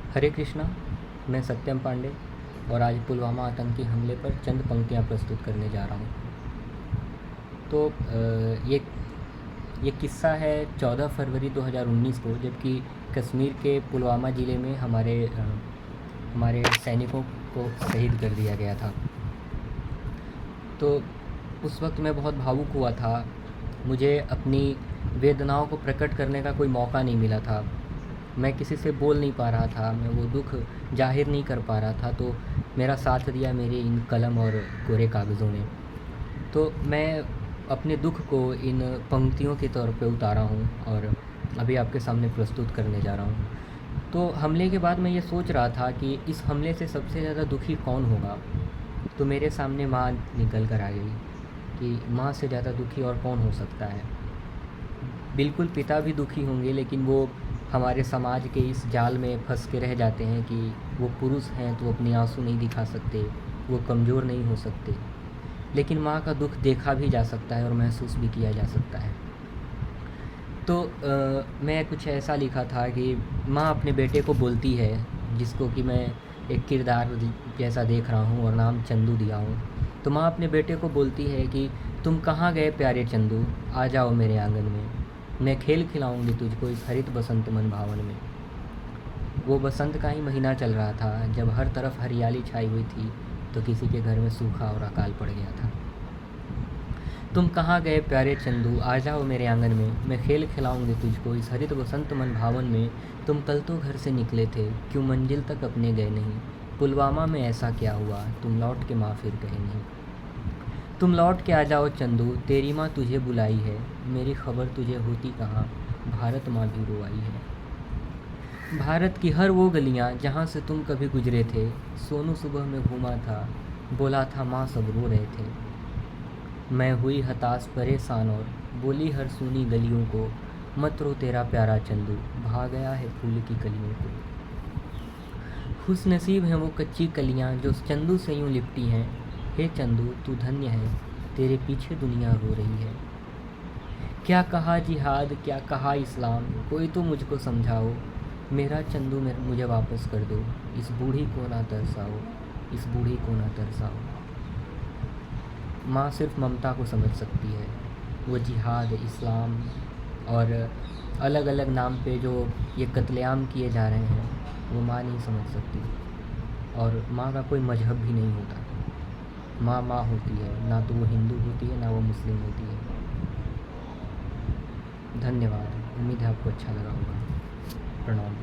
हरे कृष्णा। मैं सत्यम पांडे और आज पुलवामा आतंकी हमले पर चंद पंक्तियाँ प्रस्तुत करने जा रहा हूँ। तो ये किस्सा है 14 फरवरी 2019 को, जबकि कश्मीर के पुलवामा ज़िले में हमारे सैनिकों को शहीद कर दिया गया था। तो उस वक्त मैं बहुत भावुक हुआ था। मुझे अपनी वेदनाओं को प्रकट करने का कोई मौका नहीं मिला था। मैं किसी से बोल नहीं पा रहा था, मैं वो दुख जाहिर नहीं कर पा रहा था। तो मेरा साथ दिया मेरे इन कलम और कोरे कागज़ों ने। तो मैं अपने दुख को इन पंक्तियों के तौर पे उतारा हूँ और अभी आपके सामने प्रस्तुत करने जा रहा हूँ। तो हमले के बाद मैं ये सोच रहा था कि इस हमले से सबसे ज़्यादा दुखी कौन होगा। तो मेरे सामने माँ निकल कर आ गई कि माँ से ज़्यादा दुखी और कौन हो सकता है। बिल्कुल पिता भी दुखी होंगे, लेकिन वो हमारे समाज के इस जाल में फंस के रह जाते हैं कि वो पुरुष हैं तो अपने आंसू नहीं दिखा सकते, वो कमज़ोर नहीं हो सकते। लेकिन माँ का दुख देखा भी जा सकता है और महसूस भी किया जा सकता है। तो मैं कुछ ऐसा लिखा था कि माँ अपने बेटे को बोलती है, जिसको कि मैं एक किरदार जैसा देख रहा हूँ और नाम चंदू दिया हूँ। तो माँ अपने बेटे को बोलती है कि तुम कहाँ गए प्यारे चंदू, आ जाओ मेरे आंगन में, मैं खेल खिलाऊंगी तुझको इस हरित बसंत मन भावन में। वो बसंत का ही महीना चल रहा था, जब हर तरफ हरियाली छाई हुई थी तो किसी के घर में सूखा और अकाल पड़ गया था। तुम कहाँ गए प्यारे चंदू, आ जाओ मेरे आंगन में, मैं खेल खिलाऊंगी तुझको इस हरित बसंत मन भावन में। तुम कल तो घर से निकले थे, क्यों मंजिल तक अपने गए नहीं। पुलवामा में ऐसा क्या हुआ, तुम लौट के माँ फिर गए नहीं। तुम लौट के आ जाओ चंदू, तेरी माँ तुझे बुलाई है, मेरी खबर तुझे होती कहाँ, भारत माँ भी रो आई है। भारत की हर वो गलियाँ जहाँ से तुम कभी गुजरे थे, सोनू सुबह में घूमा था, बोला था माँ सब रो रहे थे। मैं हुई हताश परेशान और बोली हर सूनी गलियों को, मत रो तेरा प्यारा चंदू, भा गया है फूल की कलियों को। खुशनसीब हैं वो कच्ची कलियाँ जो चंदू से यूँ लिपटी हैं। हे चंदू तू धन्य है, तेरे पीछे दुनिया रो रही है। क्या कहा जिहाद, क्या कहा इस्लाम, कोई तो मुझको समझाओ। मेरा चंदू मुझे वापस कर दो, इस बूढ़ी को ना तरसाओ, इस बूढ़ी को ना तरसाओ। माँ सिर्फ ममता को समझ सकती है। वो जिहाद, इस्लाम और अलग अलग नाम पे जो ये कत्लेआम किए जा रहे हैं, वो माँ नहीं समझ सकती। और माँ का कोई मजहब भी नहीं होता। माँ माँ होती है, ना तो वो हिंदू होती है ना वो मुस्लिम होती है। धन्यवाद। उम्मीद है आपको अच्छा लगा होगा। प्रणाम।